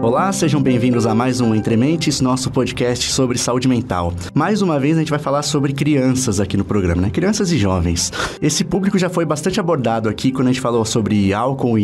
Olá, sejam bem-vindos a mais um Entre Mentes, nosso podcast sobre saúde mental. Mais uma vez a gente vai falar sobre crianças aqui no programa, né? Crianças e jovens. Esse público já foi bastante abordado aqui quando a gente falou sobre álcool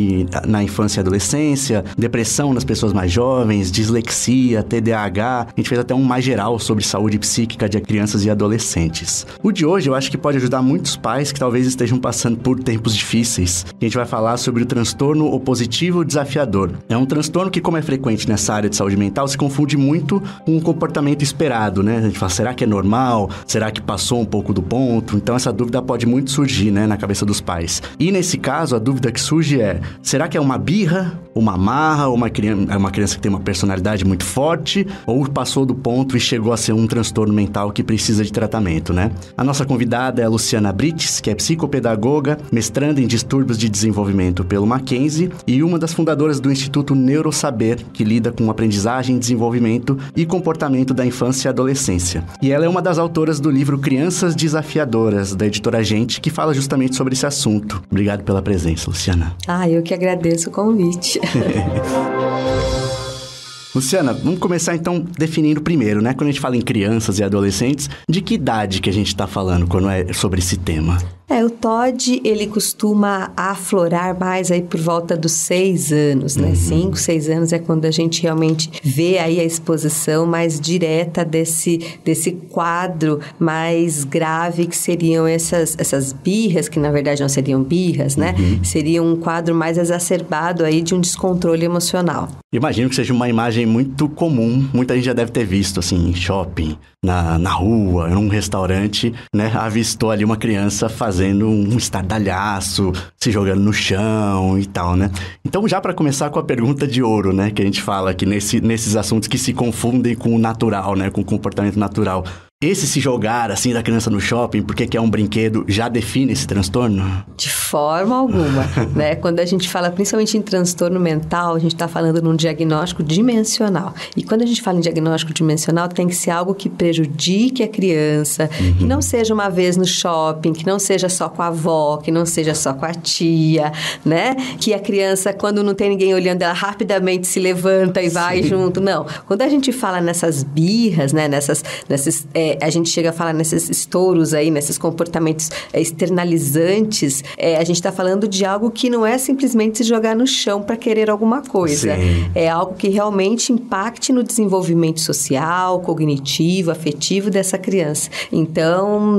na infância e adolescência, depressão nas pessoas mais jovens, dislexia, TDAH. A gente fez até um mais geral sobre saúde psíquica de crianças e adolescentes. O de hoje eu acho que pode ajudar muitos pais que talvez estejam passando por tempos difíceis. A gente vai falar sobre o transtorno opositivo desafiador. É um transtorno que, como é frequente nessa área de saúde mental, se confunde muito com um comportamento esperado, né? A gente fala, será que é normal? Será que passou um pouco do ponto? Então essa dúvida pode muito surgir, né, na cabeça dos pais. E nesse caso, a dúvida que surge é, será que é uma birra, uma marra, ou uma criança que tem uma personalidade muito forte, ou passou do ponto e chegou a ser um transtorno mental que precisa de tratamento, né? A nossa convidada é a Luciana Brites, que é psicopedagoga, mestranda em distúrbios de desenvolvimento pelo Mackenzie e uma das fundadoras do Instituto Neurosaber, que lida com aprendizagem, desenvolvimento e comportamento da infância e adolescência. E ela é uma das autoras do livro Crianças Desafiadoras, da editora Gente, que fala justamente sobre esse assunto. Obrigado pela presença, Luciana. Eu que agradeço o convite. Luciana, vamos começar então definindo primeiro, né? Quando a gente fala em crianças e adolescentes, de que idade que a gente está falando quando é sobre esse tema? O TOD, ele costuma aflorar mais aí por volta dos 6 anos, né? 5, 6 anos é quando a gente realmente vê aí a exposição mais direta desse quadro mais grave que seriam essas birras, que na verdade não seriam birras, né? Seria um quadro mais exacerbado aí de um descontrole emocional. Imagino que seja uma imagem muito comum, muita gente já deve ter visto, assim, em shopping, na rua, em um restaurante, né? Avistou ali uma criança fazendo um estardalhaço, se jogando no chão e tal, né? Então, já para começar com a pergunta de ouro, né? Que a gente fala aqui nesses assuntos que se confundem com o natural, né? Com o comportamento natural. Esse se jogar, assim, da criança no shopping, porque quer um brinquedo, já define esse transtorno? De forma alguma, né? Quando a gente fala principalmente em transtorno mental, a gente está falando num diagnóstico dimensional. E quando a gente fala em diagnóstico dimensional, tem que ser algo que prejudique a criança, que não seja uma vez no shopping, que não seja só com a avó, que não seja só com a tia, né? Que a criança, quando não tem ninguém olhando, ela rapidamente se levanta e vai junto. Não. Quando a gente fala nessas birras, né? A gente chega a falar nesses estouros aí, nesses comportamentos externalizantes, a gente está falando de algo que não é simplesmente se jogar no chão para querer alguma coisa. Sim. É algo que realmente impacte no desenvolvimento social, cognitivo, afetivo dessa criança. Então,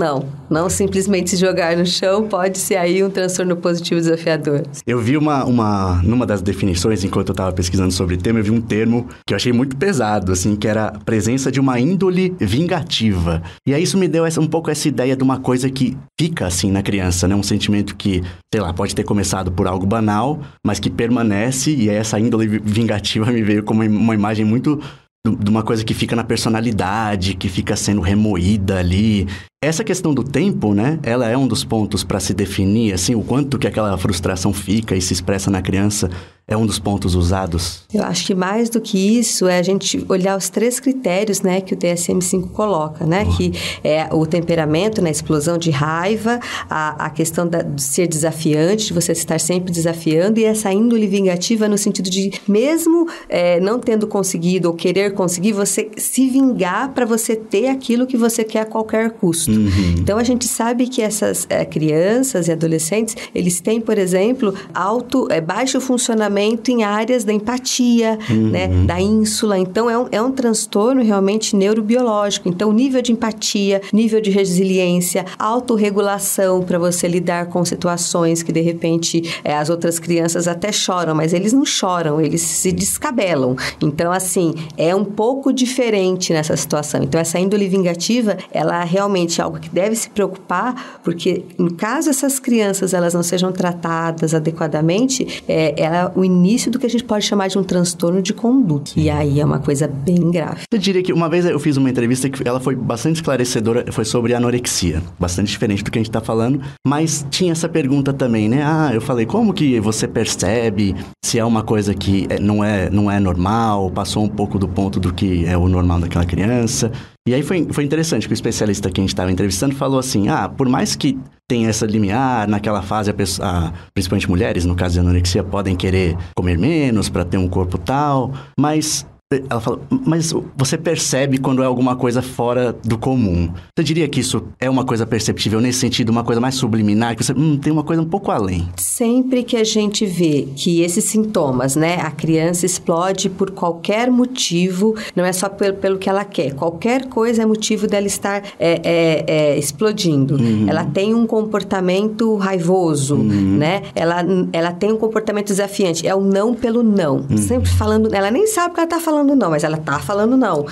não simplesmente se jogar no chão pode ser aí um transtorno positivo desafiador. Eu vi numa das definições, enquanto eu estava pesquisando sobre o tema, eu vi um termo que eu achei muito pesado, assim, que era a presença de uma índole vingativa. E aí isso me deu um pouco essa ideia de uma coisa que fica assim na criança, né? Um sentimento que, sei lá, pode ter começado por algo banal, mas que permanece, e aí essa índole vingativa me veio como uma imagem muito de uma coisa que fica na personalidade, que fica sendo remoída ali. Essa questão do tempo, né? Ela é um dos pontos para se definir, assim, o quanto que aquela frustração fica e se expressa na criança. É um dos pontos usados? Eu acho que mais do que isso é a gente olhar os 3 critérios, né, que o DSM-5 coloca, né, que é o temperamento, né, a explosão de raiva, a questão de ser desafiante, de você estar sempre desafiando, e essa índole vingativa no sentido de, mesmo não tendo conseguido ou querer conseguir, você se vingar para você ter aquilo que você quer a qualquer custo. Então, a gente sabe que essas crianças e adolescentes, eles têm, por exemplo, baixo funcionamento em áreas da empatia, né, da ínsula. Então, é um transtorno realmente neurobiológico. Então, nível de empatia, nível de resiliência, autorregulação para você lidar com situações que, de repente, as outras crianças até choram, mas eles não choram, eles se descabelam. Então, assim, é um pouco diferente nessa situação. Então, essa índole vingativa, ela realmente é algo que deve se preocupar, porque, em caso essas crianças elas não sejam tratadas adequadamente, ela o início do que a gente pode chamar de um transtorno de conduta. E aí é uma coisa bem grave. Eu diria que uma vez eu fiz uma entrevista que ela foi bastante esclarecedora, foi sobre anorexia. Bastante diferente do que a gente tá falando, mas tinha essa pergunta também, né? Eu falei, como que você percebe se é uma coisa que não é normal, passou um pouco do ponto do que é o normal daquela criança? E aí foi interessante que o especialista que a gente estava entrevistando falou assim, por mais que tem essa limiar, naquela fase, principalmente mulheres, no caso de anorexia, podem querer comer menos para ter um corpo tal, mas... Ela fala, mas você percebe quando é alguma coisa fora do comum. Você diria que isso é uma coisa perceptível nesse sentido, uma coisa mais subliminar, que você tem uma coisa um pouco além? Sempre que a gente vê que esses sintomas, né, a criança explode por qualquer motivo, não é só pelo que ela quer, qualquer coisa é motivo dela estar explodindo. Ela tem um comportamento raivoso, né? Ela tem um comportamento desafiante, é o não pelo não. Sempre falando, ela nem sabe o que ela está falando não, mas ela tá falando não.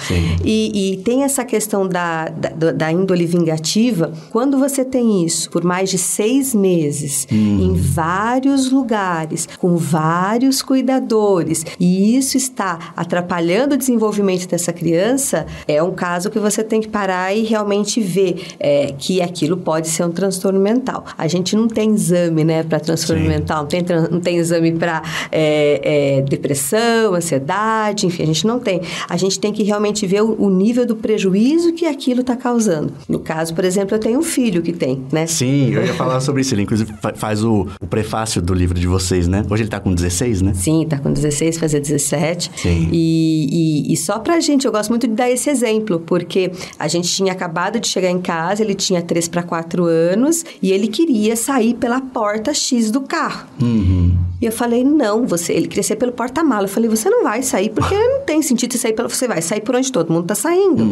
E tem essa questão da índole vingativa. Quando você tem isso por mais de 6 meses, em vários lugares, com vários cuidadores, e isso está atrapalhando o desenvolvimento dessa criança, é um caso que você tem que parar e realmente ver que aquilo pode ser um transtorno mental. A gente não tem exame, né, para transtorno mental, não tem exame para depressão, ansiedade, enfim, a gente não tem. A gente tem que realmente ver o nível do prejuízo que aquilo está causando. No caso, por exemplo, eu tenho um filho que tem, né? Sim, eu ia falar sobre isso. Ele, inclusive, faz o prefácio do livro de vocês, né? Hoje ele está com 16, né? Sim, está com 16, fazer 17. Sim. E só pra gente, eu gosto muito de dar esse exemplo, porque a gente tinha acabado de chegar em casa, ele tinha 3 para 4 anos, e ele queria sair pela porta X do carro. E eu falei, não, ele queria sair pelo porta-mala. Eu falei, você não vai sair, porque não tem sentido você vai sair por onde todo mundo tá saindo.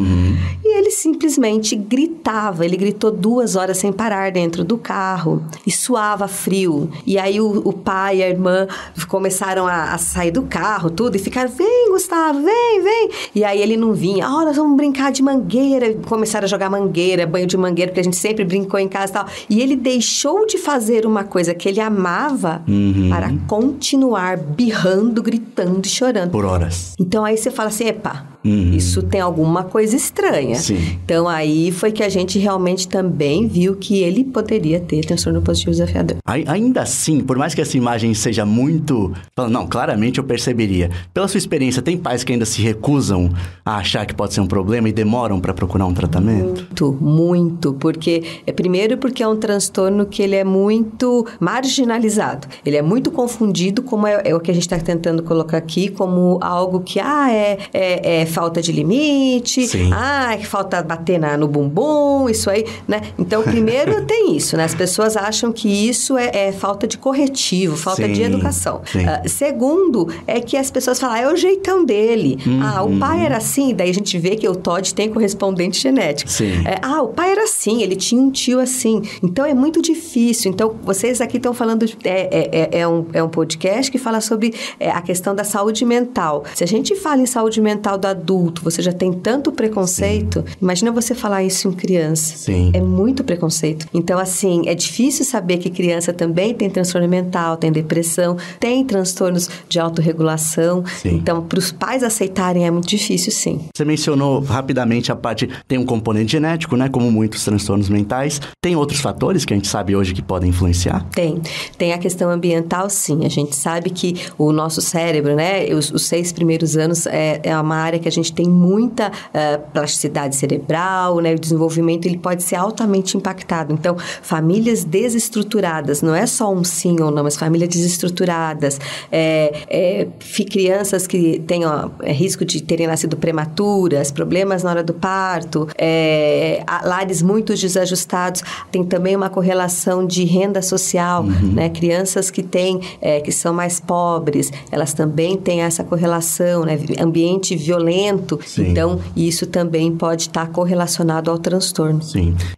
E ele simplesmente gritava, ele gritou 2 horas sem parar dentro do carro, e suava frio. E aí o pai e a irmã começaram a sair do carro, tudo, e ficaram, vem, Gustavo, vem. E aí ele não vinha, nós vamos brincar de mangueira. Começaram a jogar mangueira, banho de mangueira, porque a gente sempre brincou em casa e tal. E ele deixou de fazer uma coisa que ele amava para continuar birrando, gritando e chorando. Por horas. Então aí você fala assim, epa, isso tem alguma coisa estranha. Sim. Então aí foi que a gente realmente também viu que ele poderia ter transtorno positivo desafiador. Ainda assim, por mais que essa imagem seja muito... Não, claramente eu perceberia. Pela sua experiência, tem pais que ainda se recusam a achar que pode ser um problema e demoram para procurar um tratamento? Muito. Primeiro porque é um transtorno que ele é muito marginalizado. Ele é muito confundido, como é o que a gente está tentando colocar aqui, como algo que, é falta de limite, que falta bater no bumbum, isso aí, né? Então, primeiro tem isso, né? As pessoas acham que isso é falta de corretivo, falta de educação. Segundo, é que as pessoas falam, é o jeitão dele. O pai era assim, daí a gente vê que o TOD tem correspondente genético. O pai era assim, ele tinha um tio assim. Então, é muito difícil. Então, vocês aqui estão falando, é um podcast que fala sobre a questão da saúde mental. Se a gente fala em saúde mental do adulto, você já tem tanto preconceito, imagina você falar isso em criança. É muito preconceito. Então, assim, é difícil saber que criança também tem transtorno mental, tem depressão, tem transtornos de autorregulação. Então, para os pais aceitarem é muito difícil, sim. Você mencionou rapidamente a parte, tem um componente genético, né? Como muitos transtornos mentais. Tem outros fatores que a gente sabe hoje que podem influenciar? Tem a questão ambiental, sim. A gente sabe que o nosso cérebro, né? Os 6 primeiros anos é uma área que a gente tem muita plasticidade cerebral, né? O desenvolvimento, ele pode ser altamente impactado. Então, famílias desestruturadas, não é só um sim ou não, mas famílias desestruturadas, crianças que tenham risco de terem nascido prematuras, problemas na hora do parto, lares muito desajustados, tem também uma correlação de renda social, né? Crianças que são mais pobres, elas também têm essa correlação, né? Ambiente violento, então isso também pode estar correlacionado ao transtorno.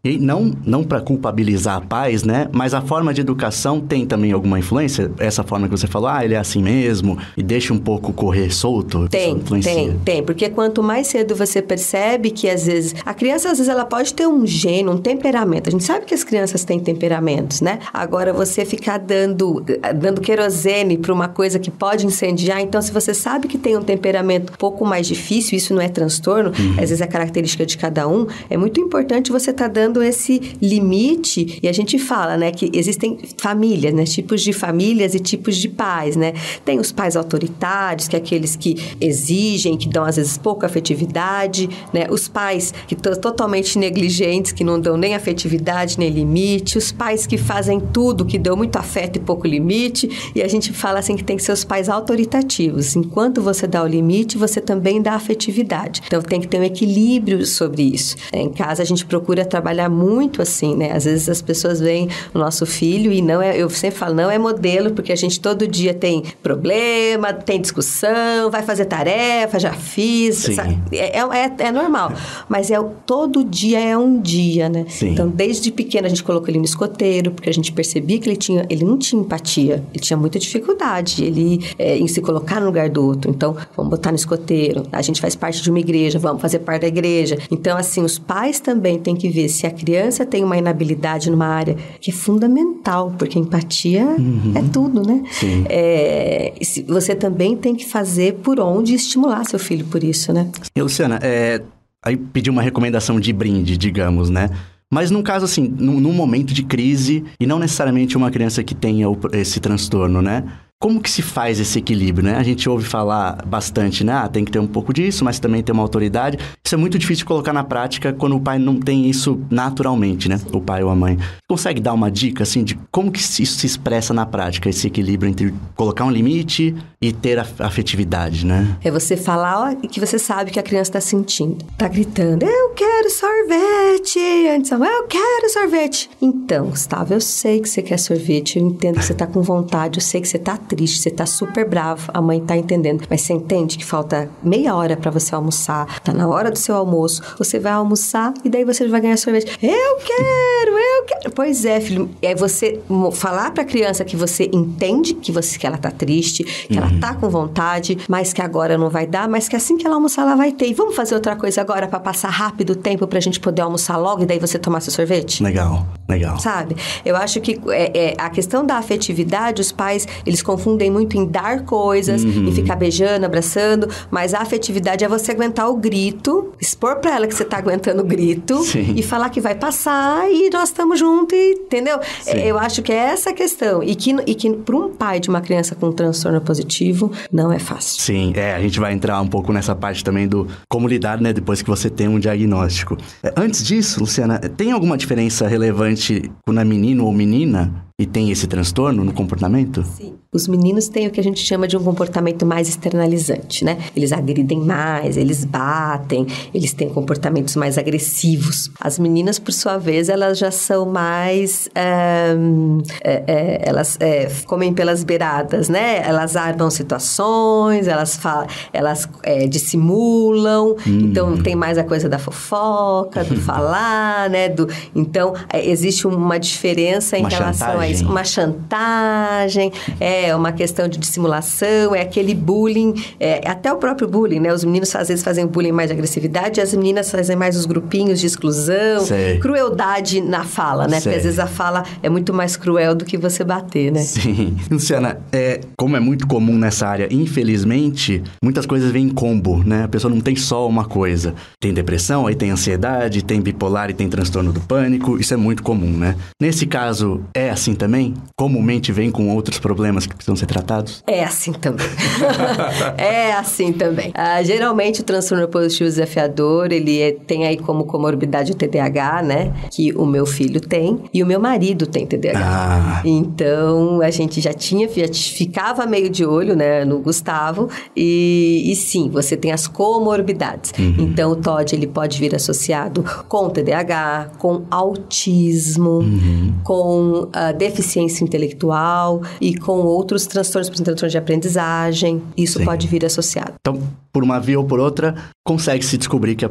E não para culpabilizar pais, né? Mas a forma de educação tem também alguma influência? Essa forma que você falou, ele é assim mesmo, e deixa um pouco correr solto? Tem, porque quanto mais cedo você percebe que às vezes, a criança às vezes ela pode ter um gênio, um temperamento, a gente sabe que as crianças têm temperamentos, né? Agora você ficar dando querosene para uma coisa que pode incendiar. Então, se você sabe que tem um temperamento um pouco mais difícil, isso não é transtorno, às vezes é característica de cada um, é muito importante você estar dando esse limite. E a gente fala, né, que existem famílias, né, tipos de famílias e tipos de pais, né? Tem os pais autoritários, que é aqueles que exigem, que dão às vezes pouca afetividade, né? Os pais que estão totalmente negligentes, que não dão nem afetividade, nem limite, os pais que fazem tudo, que dão muito afeto e pouco limite, e a gente fala assim que tem que ser os pais autoritativos. Enquanto você dá o limite, você também dá afetividade. Então, tem que ter um equilíbrio sobre isso. Em casa, a gente procura trabalhar muito assim, né? Às vezes, as pessoas veem o nosso filho e não é, eu sempre falo, não é modelo, porque a gente todo dia tem problema, tem discussão, vai fazer tarefa, já fiz, é normal. Mas todo dia é um dia, né? Sim. Então, desde pequeno, a gente colocou ele no escoteiro, porque a gente percebia que ele não tinha empatia, ele tinha muita dificuldade em se colocar no lugar do outro. Então, vamos botar no escoteiro, a gente faz parte de uma igreja, vamos fazer parte da igreja. Então, assim, os pais também têm que ver se a criança tem uma inabilidade numa área que é fundamental, porque empatia é tudo, né? Sim. Você também tem que fazer por onde estimular seu filho por isso, né? E, Luciana, aí pedi uma recomendação de brinde, digamos, né? Mas num caso assim, num momento de crise, e não necessariamente uma criança que tenha esse transtorno, né? Como que se faz esse equilíbrio, né? A gente ouve falar bastante, né? Tem que ter um pouco disso, mas também tem uma autoridade. Isso é muito difícil de colocar na prática quando o pai não tem isso naturalmente, né? O pai ou a mãe. Consegue dar uma dica, assim, de como que isso se expressa na prática, esse equilíbrio entre colocar um limite e ter a afetividade, né? É você falar que você sabe que a criança está sentindo. Tá gritando, eu quero sorvete! Antes, eu quero sorvete! Então, Gustavo, eu sei que você quer sorvete, eu entendo que você tá com vontade, eu sei que você tá triste, você tá super bravo, a mãe tá entendendo, mas você entende que falta meia hora pra você almoçar, tá na hora do seu almoço, você vai almoçar e daí você vai ganhar sorvete. Eu quero! Pois é, filho, é você falar pra criança que você entende que ela tá triste, que ela tá com vontade, mas que agora não vai dar, mas que assim que ela almoçar, ela vai ter. E vamos fazer outra coisa agora pra passar rápido o tempo pra gente poder almoçar logo e daí você tomar seu sorvete? Legal. Sabe? Eu acho que a questão da afetividade, os pais, eles confundem muito em dar coisas, em ficar beijando, abraçando, mas a afetividade é você aguentar o grito, expor pra ela que você tá aguentando o grito, Sim. E falar que vai passar e nós estamos juntos, entendeu? Eu acho que é essa a questão. E que para um pai de uma criança com um transtorno positivo, não é fácil. Sim, a gente vai entrar um pouco nessa parte também do como lidar, né, depois que você tem um diagnóstico. Antes disso, Luciana, tem alguma diferença relevante quando é menino ou menina e tem esse transtorno no comportamento? Sim. Os meninos têm o que a gente chama de um comportamento mais externalizante, né? Eles agridem mais, eles batem, eles têm comportamentos mais agressivos. As meninas, por sua vez, elas já são mais... elas comem pelas beiradas, né? Elas armam situações, elas dissimulam. Então, tem mais a coisa da fofoca, do falar, né? Então, existe uma diferença em relação a isso. Uma chantagem, uma questão de dissimulação, é aquele bullying, até o próprio bullying, né? Os meninos às vezes fazem bullying mais de agressividade, as meninas fazem mais os grupinhos de exclusão, crueldade na fala, né? Porque às vezes a fala é muito mais cruel do que você bater, né? Sim. Luciana, como é muito comum nessa área, infelizmente, muitas coisas vêm em combo, né? A pessoa não tem só uma coisa. Tem depressão, aí tem ansiedade, tem bipolar e tem transtorno do pânico, isso é muito comum, né? Nesse caso, é assim também? Comumente vem com outros problemas que precisam ser tratados? É assim também. É assim também. Geralmente, o transtorno positivo desafiador, ele tem aí como comorbidade o TDAH, né? Que o meu filho tem e o meu marido tem TDAH. Então, a gente já ficava meio de olho, né? No Gustavo. E sim, você tem as comorbidades. Então, o TOD, ele pode vir associado com TDAH, com autismo, com deficiência intelectual e com outros transtornos, por exemplo, transtorno de aprendizagem. Isso pode vir associado. Então, por uma via ou por outra, consegue-se descobrir que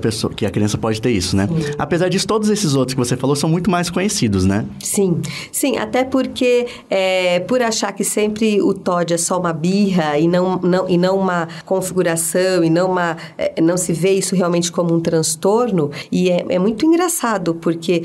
a criança pode ter isso, né? Apesar disso, todos esses outros que você falou são muito mais conhecidos, né? Sim, até porque por achar que sempre o TOD é só uma birra e não uma configuração e não se vê isso realmente como um transtorno, e é muito engraçado, porque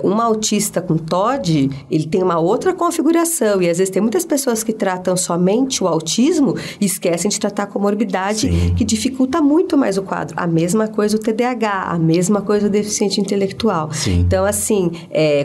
um autista com TOD, ele tem uma outra configuração, e às vezes tem muitas pessoas que tratam somente o autismo e esquecem de tratar a comorbidade, que dificulta muito mais o quadro. A mesma coisa o TDAH, a mesma coisa o deficiente intelectual. Então, assim,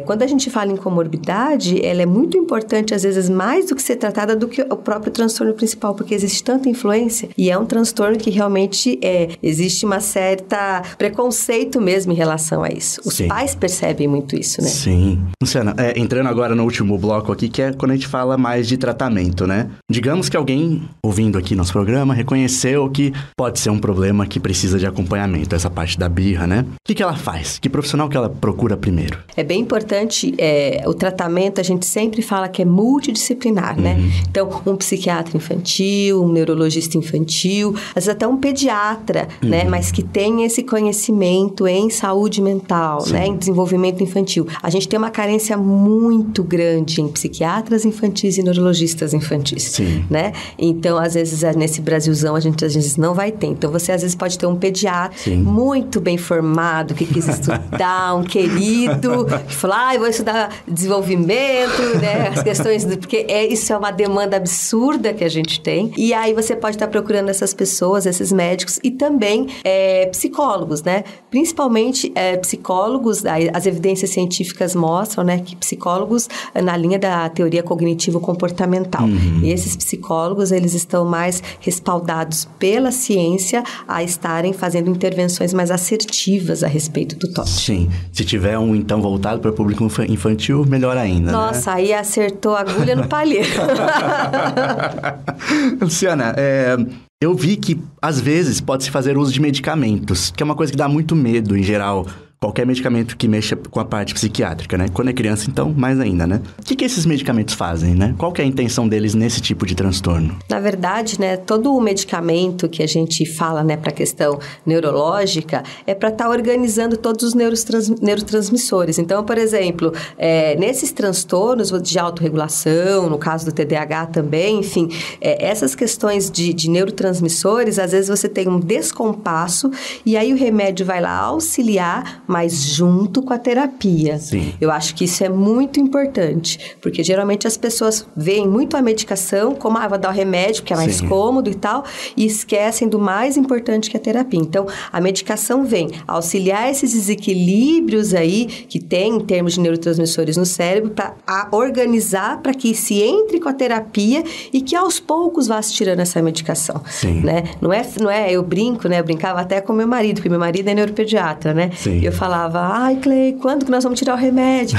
quando a gente fala em comorbidade, ela é muito importante, às vezes, mais do que ser tratada do que o próprio transtorno principal, porque existe tanta influência, e é um transtorno que realmente existe uma certa preconceito mesmo em relação a isso. Os pais percebem muito isso, né? Sim. Luciana, entrando agora no último bloco aqui, que é quando a gente fala mais de tratamento, né? Digamos que alguém, ouvindo aqui nosso programa, reconheceu que pode ser um problema que precisa de acompanhamento, essa parte da birra, né? O que ela faz? Que profissional que ela procura primeiro? É bem importante, o tratamento, a gente sempre fala que é multidisciplinar, né? Então, um psiquiatra infantil, um neurologista infantil, às vezes até um pediatra, né? Mas que tem esse conhecimento em saúde mental, né? Em desenvolvimento infantil. A gente tem uma carência muito grande em psiquiatras infantis e neurologistas infantis, né? Então, às vezes, nesse Brasilzão, a gente às vezes não vai ter. Então, você às vezes pode ter um pediatra muito bem formado, que quis estudar, um querido, que falou, eu vou estudar desenvolvimento, né? As questões, porque isso é uma demanda absurda que a gente tem. E aí você pode estar procurando essas pessoas, esses médicos, e também psicólogos, né? Principalmente psicólogos, as evidências científicas mostram, né, que psicólogos na linha da teoria cognitivo-comportamental. E esses psicólogos, eles estão mais respaldados pela ciência a estarem fazendo intervenções mais assertivas a respeito do TOD. Sim. Se tiver então, voltado para o público infantil, melhor ainda, Nossa, aí acertou a agulha no palheiro. Luciana, eu vi que, às vezes, pode-se fazer uso de medicamentos, que é uma coisa que dá muito medo, em geral. Qualquer medicamento que mexa com a parte psiquiátrica, né? Quando é criança, então, mais ainda, né? O que esses medicamentos fazem, né? Qual que é a intenção deles nesse tipo de transtorno? Na verdade, né, todo o medicamento que a gente fala, né, para a questão neurológica, é para estar organizando todos os neurotransmissores. Então, por exemplo, nesses transtornos de autorregulação, no caso do TDAH também, enfim, essas questões de neurotransmissores, às vezes você tem um descompasso e aí o remédio vai lá auxiliar, mas junto com a terapia. Eu acho que isso é muito importante, porque geralmente as pessoas veem muito a medicação como, vou dar o remédio, que é mais cômodo e tal, e esquecem do mais importante que é a terapia. Então, a medicação vem auxiliar esses desequilíbrios aí que tem em termos de neurotransmissores no cérebro para organizar para que se entre com a terapia e que aos poucos vá se tirando essa medicação. Né? Não é, eu brinco, né? Eu brincava até com meu marido, porque meu marido é neuropediatra, né? Eu falava, Clay, quando que nós vamos tirar o remédio?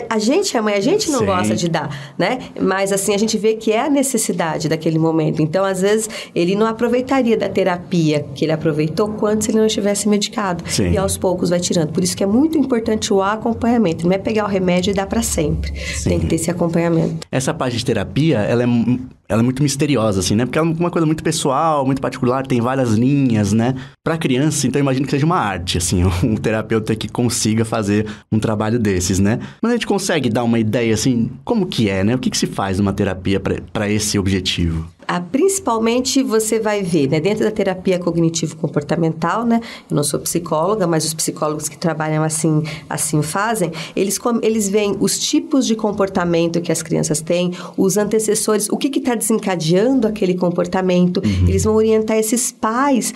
A gente é mãe, a gente não gosta de dar, né? Mas assim, a gente vê que é a necessidade daquele momento. Então, às vezes, ele não aproveitaria da terapia que ele aproveitou quanto se ele não estivesse medicado. E aos poucos vai tirando. Por isso que é muito importante o acompanhamento. Não é pegar o remédio e dar para sempre. Tem que ter esse acompanhamento. Essa parte de terapia, ela é muito misteriosa, assim, né? Porque ela é uma coisa muito pessoal, muito particular, tem várias linhas, né? Pra criança, então, eu imagino que seja uma arte, assim, um terapeuta que consiga fazer um trabalho desses, né? Mas a gente consegue dar uma ideia, assim, como que é, né? O que se faz numa terapia para esse objetivo? Principalmente você vai ver, né, dentro da terapia cognitivo-comportamental, né, eu não sou psicóloga, mas os psicólogos que trabalham assim fazem, eles veem os tipos de comportamento que as crianças têm, os antecessores, o que está desencadeando aquele comportamento, eles vão orientar esses pais,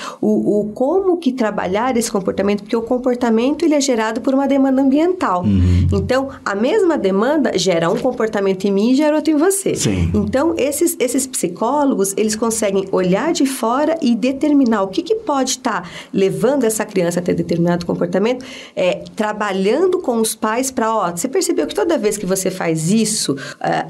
como que trabalhar esse comportamento, porque o comportamento ele é gerado por uma demanda ambiental. Então, a mesma demanda gera um comportamento em mim e gera outro em você. Então, esses psicólogos, eles conseguem olhar de fora e determinar o que pode estar levando essa criança a ter determinado comportamento, trabalhando com os pais para, você percebeu que toda vez que você faz isso,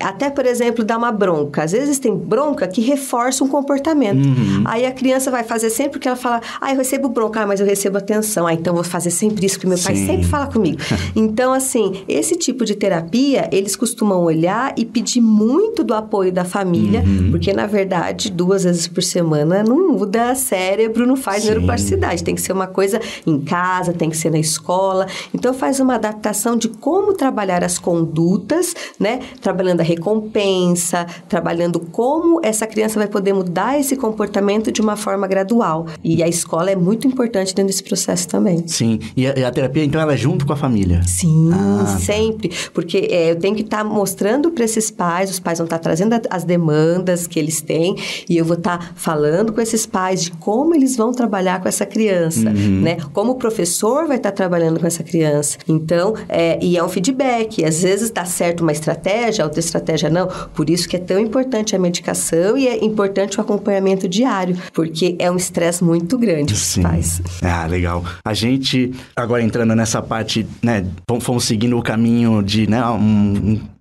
até, por exemplo, dar uma bronca. Às vezes tem bronca que reforça um comportamento. Aí a criança vai fazer sempre porque ela fala, eu recebo bronca, mas eu recebo atenção. Então, vou fazer sempre isso, porque meu pai sempre fala comigo. Então, assim, esse tipo de terapia, eles costumam olhar e pedir muito do apoio da família, porque, na verdade, verdade, 2 vezes por semana não muda cérebro, não faz neuroplasticidade. Tem que ser uma coisa em casa, tem que ser na escola. Então, faz uma adaptação de como trabalhar as condutas, né? Trabalhando a recompensa, trabalhando como essa criança vai poder mudar esse comportamento de uma forma gradual. E a escola é muito importante dentro desse processo também. Sim. E a terapia, então, ela é junto com a família? Sim, sempre. Porque eu tenho que estar mostrando para esses pais, os pais vão estar trazendo as demandas que eles têm, e eu vou estar falando com esses pais de como eles vão trabalhar com essa criança, né? Como o professor vai estar trabalhando com essa criança. Então, e é um feedback. Às vezes dá certo uma estratégia, outra estratégia não. Por isso que é tão importante a medicação e é importante o acompanhamento diário, porque é um estresse muito grande para os pais. Ah, legal. A gente, agora entrando nessa parte, né, fomos seguindo o caminho de, né,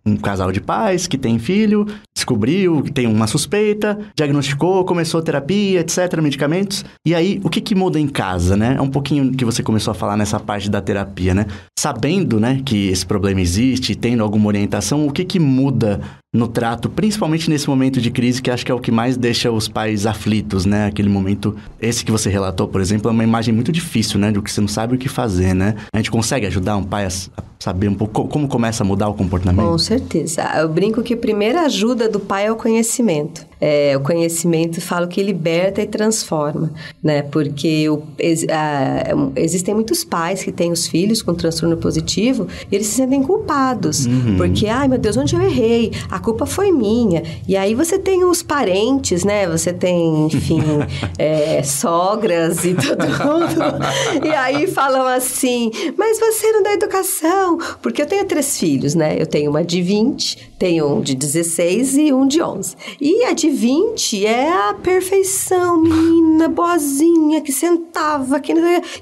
um casal de pais que tem filho, descobriu que tem uma suspeita, diagnosticou, começou a terapia, etc., medicamentos. E aí, o que muda em casa, né? É um pouquinho que você começou a falar nessa parte da terapia, né? Sabendo, né, que esse problema existe, tendo alguma orientação, o que muda no trato, principalmente nesse momento de crise, que acho que é o que mais deixa os pais aflitos, né? Aquele momento, esse que você relatou, por exemplo, é uma imagem muito difícil, né? Do que você não sabe o que fazer, né? A gente consegue ajudar um pai a saber um pouco como começa a mudar o comportamento? Com certeza. Eu brinco que a primeira ajuda do pai é o conhecimento. O conhecimento, falo que liberta e transforma, né? Porque existem muitos pais que têm os filhos com transtorno positivo e eles se sentem culpados. Porque, ai meu Deus, onde eu errei? A culpa foi minha. E aí você tem os parentes, né? Você tem, enfim, sogras e todo mundo. E aí falam assim, mas você não dá educação. Porque eu tenho 3 filhos, né? Eu tenho uma de 20, tenho um de 16 e um de 11. E a de 20 é a perfeição, menina boazinha, que sentava aqui.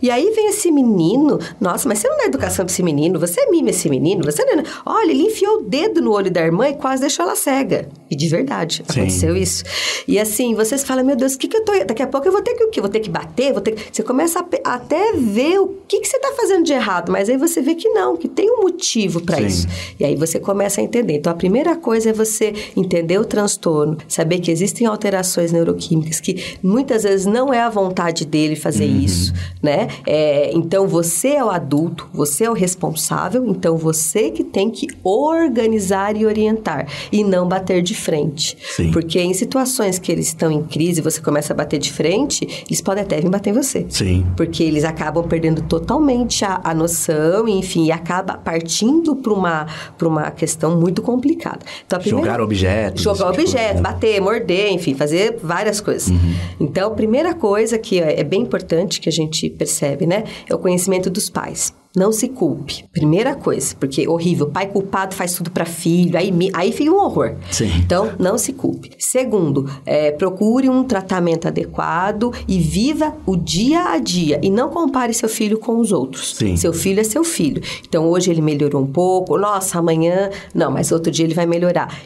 E aí vem esse menino, nossa, mas você não dá educação pra esse menino, você mima esse menino, você não... Olha, ele enfiou o dedo no olho da irmã e quase deixou ela cega. E de verdade, aconteceu isso. E assim, vocês falam, meu Deus, o que eu tô... Daqui a pouco eu vou ter que o quê? Vou ter que bater? Você começa a até ver o que você tá fazendo de errado, mas aí você vê que não, que tem um motivo para isso. E aí você começa a entender. Então, a primeira coisa é você entender o transtorno, saber que existem alterações neuroquímicas, que muitas vezes não é a vontade dele fazer isso, né? Então, você é o adulto, você é o responsável, então você que tem que organizar e orientar, e não bater de frente. Porque em situações que eles estão em crise, você começa a bater de frente, eles podem até vir bater em você. Porque eles acabam perdendo totalmente a noção, enfim, e acaba partindo para uma questão muito complicada. Então, jogar objetos. Jogar objetos, bater, morder, enfim, fazer várias coisas. Então, a primeira coisa que é bem importante que a gente percebe, né, é o conhecimento dos pais. Não se culpe. Primeira coisa, porque é horrível. Pai culpado faz tudo para filho, aí fica um horror. Então, não se culpe. Segundo, procure um tratamento adequado e viva o dia a dia. E não compare seu filho com os outros. Seu filho é seu filho. Então, hoje ele melhorou um pouco. Nossa, amanhã... Não, mas outro dia ele vai melhorar.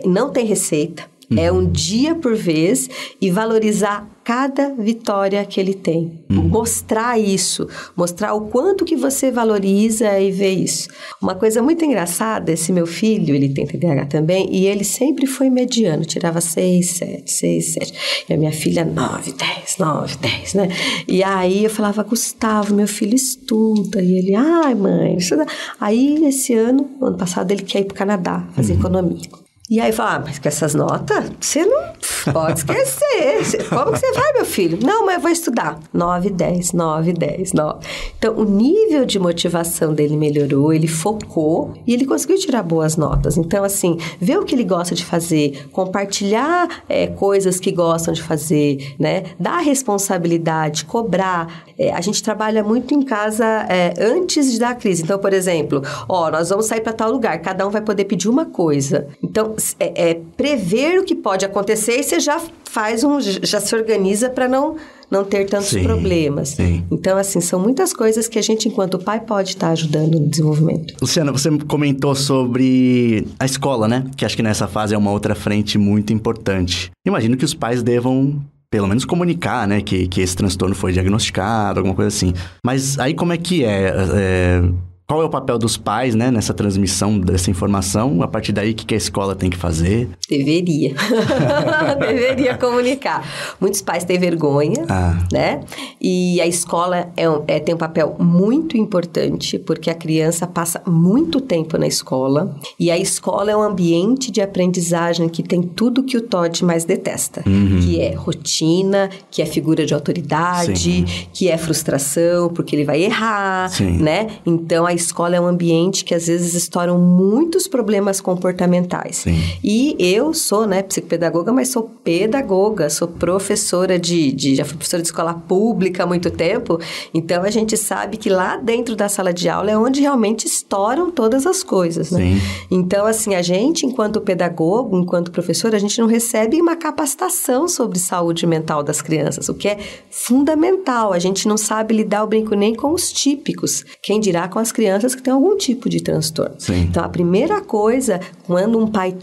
Não tem receita. É um dia por vez e valorizar cada vitória que ele tem. Mostrar isso. Mostrar o quanto que você valoriza e vê isso. Uma coisa muito engraçada, esse meu filho, ele tem TDAH também, e ele sempre foi mediano. Tirava 6, 7. E a minha filha, 9, 10, né? E aí eu falava, Gustavo, meu filho estuda. E ele, ai mãe, estuda. Aí esse ano passado, ele quer ir pro Canadá, fazer economia. E aí fala, mas com essas notas, você não pode esquecer. Como que você vai, meu filho? Não, mas eu vou estudar. 9, 10. Então, o nível de motivação dele melhorou, ele focou e ele conseguiu tirar boas notas. Então, assim, ver o que ele gosta de fazer, compartilhar coisas que gostam de fazer, né? Dar responsabilidade, cobrar. A gente trabalha muito em casa antes da crise. Então, por exemplo, nós vamos sair para tal lugar, cada um vai poder pedir uma coisa. Então, prever o que pode acontecer e você já já se organiza para não ter tantos problemas. Então, assim, são muitas coisas que a gente, enquanto pai, pode estar ajudando no desenvolvimento. Luciana, você comentou sobre a escola, né? Que acho que nessa fase é uma outra frente muito importante. Imagino que os pais devam, pelo menos, comunicar, né? Que esse transtorno foi diagnosticado, alguma coisa assim. Mas aí como é que é? qual é o papel dos pais, né, nessa transmissão dessa informação? A partir daí, o que a escola tem que fazer? Deveria. Deveria comunicar. Muitos pais têm vergonha, né? E a escola tem um papel muito importante, porque a criança passa muito tempo na escola, e a escola é um ambiente de aprendizagem que tem tudo que o Todd mais detesta, que é rotina, que é figura de autoridade, que é frustração, porque ele vai errar, né? Então, a escola é um ambiente que, às vezes, estouram muitos problemas comportamentais. E eu sou, né, psicopedagoga, mas sou pedagoga, sou professora já fui professora de escola pública há muito tempo, então a gente sabe que lá dentro da sala de aula é onde realmente estouram todas as coisas, né? Então, assim, a gente, enquanto pedagogo, enquanto professora, a gente não recebe uma capacitação sobre saúde mental das crianças, o que é fundamental. A gente não sabe lidar, eu brinco, nem com os típicos, quem dirá com as crianças que têm algum tipo de transtorno. Então, a primeira coisa, quando um pai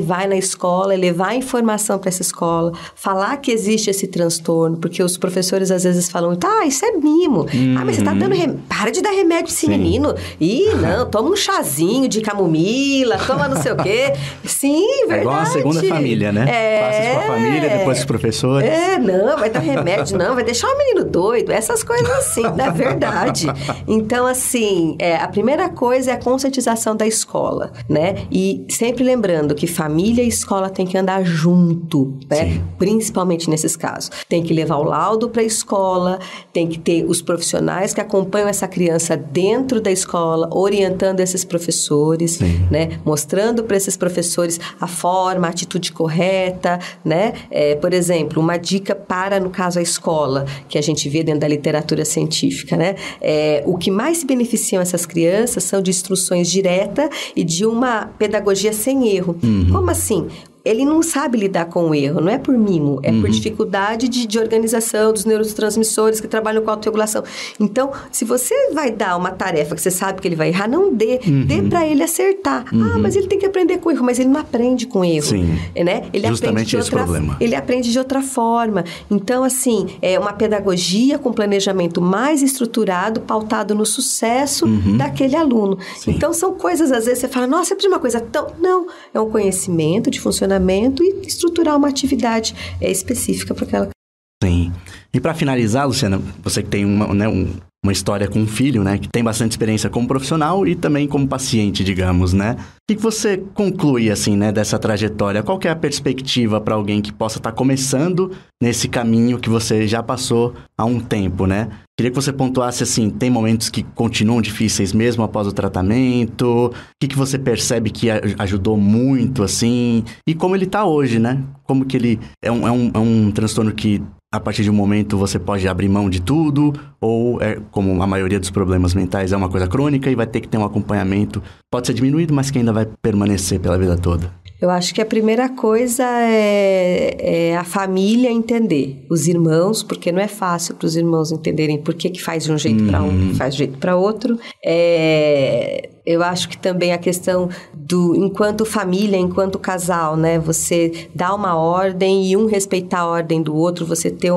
vai na escola, levar a informação para essa escola, falar que existe esse transtorno, porque os professores às vezes falam, isso é mimo. Mas você tá dando para de dar remédio pra esse menino. Não, toma um chazinho de camomila, toma não sei o quê. Sim, verdade. É igual a segunda família, né? Passa isso com a família, depois os professores. Não, vai dar remédio, não, vai deixar o menino doido. Essas coisas assim, é verdade. Então, assim, a primeira coisa é a conscientização da escola, né? E sempre lembrando que família e escola tem que andar junto, né? Principalmente nesses casos. Tem que levar o laudo para a escola, tem que ter os profissionais que acompanham essa criança dentro da escola, orientando esses professores, né? Mostrando para esses professores a forma, a atitude correta, né? Por exemplo, uma dica para, no caso, a escola, que a gente vê dentro da literatura científica, né? O que mais se beneficiam essas crianças são de instruções diretas e de uma pedagogia sem erro. Como assim? Ele não sabe lidar com o erro, não é por mimo, é por dificuldade de organização dos neurotransmissores que trabalham com a autorregulação. Então, se você vai dar uma tarefa que você sabe que ele vai errar, não dê. Dê para ele acertar. Mas ele tem que aprender com erro, mas ele não aprende com erro. Né? Ele justamente esse problema. Ele aprende de outra forma. Então, assim, é uma pedagogia com planejamento mais estruturado, pautado no sucesso daquele aluno. Então, são coisas, às vezes, você fala, nossa, eu preciso de uma coisa tão... Não, é um conhecimento de funcionamento e estruturar uma atividade específica para aquela... Sim. E para finalizar, Luciana, você que tem uma história com um filho, né, que tem bastante experiência como profissional e também como paciente, digamos, né? O que você conclui, assim, né, dessa trajetória? Qual que é a perspectiva para alguém que possa estar começando nesse caminho que você já passou há um tempo, né? Queria que você pontuasse, assim, tem momentos que continuam difíceis mesmo após o tratamento? O que você percebe que ajudou muito, assim? E como ele está hoje, né? Como que ele... É um transtorno que, a partir de um momento, você pode abrir mão de tudo? Ou, como a maioria dos problemas mentais, é uma coisa crônica e vai ter que ter um acompanhamento? Pode ser diminuído, mas que ainda vai permanecer pela vida toda. Eu acho que a primeira coisa é a família entender. Os irmãos, porque não é fácil para os irmãos entenderem por que faz de um jeito para um, que faz de jeito para outro. Eu acho que também a questão enquanto família, enquanto casal, né? Você dá uma ordem e um respeitar a ordem do outro, você ter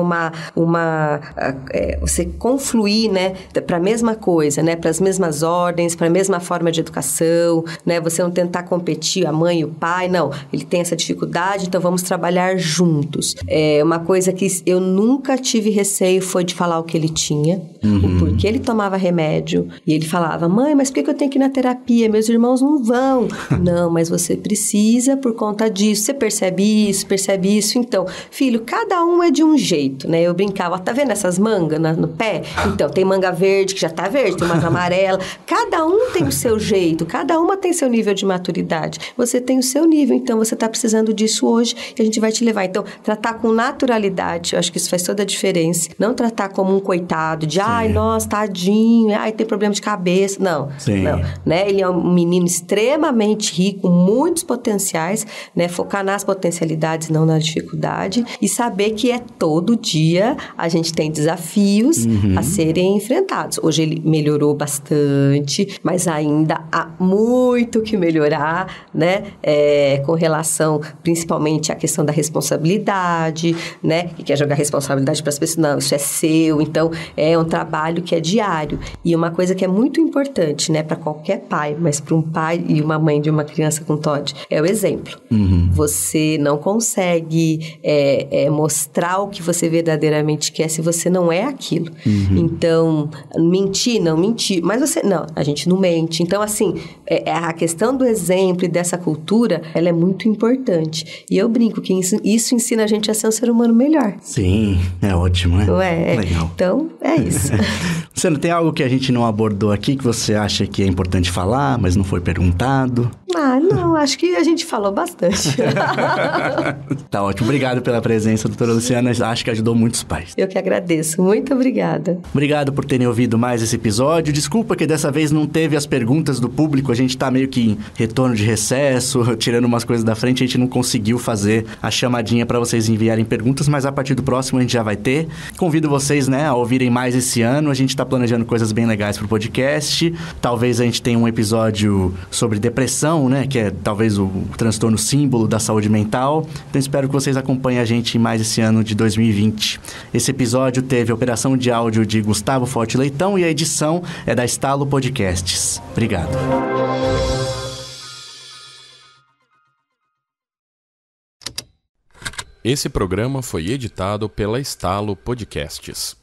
você confluir, né? Para a mesma coisa, né? Para as mesmas ordens, para a mesma forma de educação, né? Você não tentar competir, a mãe e o pai, não. Ele tem essa dificuldade, então vamos trabalhar juntos. Uma coisa que eu nunca tive receio foi de falar o que ele tinha, o porquê ele tomava remédio, e ele falava, mãe, mas por que eu tenho que ir na terapia? Meus irmãos não vão. Não, mas você precisa por conta disso. Você percebe isso. Então, filho, cada um é de um jeito, né? Eu brincava, tá vendo essas mangas no pé? Então, tem manga verde, que já tá verde, tem umas amarelas. Cada um tem o seu jeito, cada uma tem seu nível de maturidade. Você tem o seu nível, então você tá precisando disso hoje e a gente vai te levar. Então, tratar com naturalidade, eu acho que isso faz toda a diferença. Não tratar como um coitado, de, ai, nossa, tadinho, ai, tem problema de cabeça. Não, não. né? Ele é um menino extremamente rico, muitos potenciais, né? Focar nas potencialidades, não na dificuldade, e saber que todo dia a gente tem desafios a serem enfrentados. Hoje ele melhorou bastante, mas ainda há muito que melhorar, né? Com relação, principalmente, à questão da responsabilidade, né? Que quer jogar responsabilidade para as pessoas. Não, isso é seu. Então, é um trabalho que é diário. E uma coisa que é muito importante, né? Para qualquer pai, mas para um pai e uma mãe de uma criança com TOD, é o exemplo. Você não consegue mostrar o que você verdadeiramente quer se você não é aquilo. Então, mentir, não mentir. Mas você... Não, a gente não mente. Então, assim, a questão do exemplo e dessa cultura, ela é muito importante. E eu brinco que isso ensina a gente a ser um ser humano melhor. Sim, é ótimo, né? Legal. Então, é isso. Luciana, tem algo que a gente não abordou aqui que você acha que é importante falar, mas não foi perguntado? Não, acho que a gente falou bastante. Tá ótimo. Obrigado pela presença, doutora Luciana. Acho que ajudou muitos pais. Eu que agradeço. Muito obrigada. Obrigado por terem ouvido mais esse episódio. Desculpa que dessa vez não teve as perguntas do público. A gente tá meio que em retorno de recesso, tirando umas coisas da frente. A gente não conseguiu fazer a chamadinha para vocês enviarem perguntas, mas a partir do próximo a gente já vai ter. Convido vocês, né, a ouvirem mais esse ano. A gente tá planejando coisas bem legais pro podcast. Talvez a gente tenha um episódio sobre depressão, né, que é talvez o transtorno símbolo da saúde mental. Então espero que vocês acompanhem a gente mais esse ano de 2020. Esse episódio teve a operação de áudio de Gustavo Forte Leitão e a edição é da Estalo Podcasts. Obrigado. Esse programa foi editado pela Estalo Podcasts.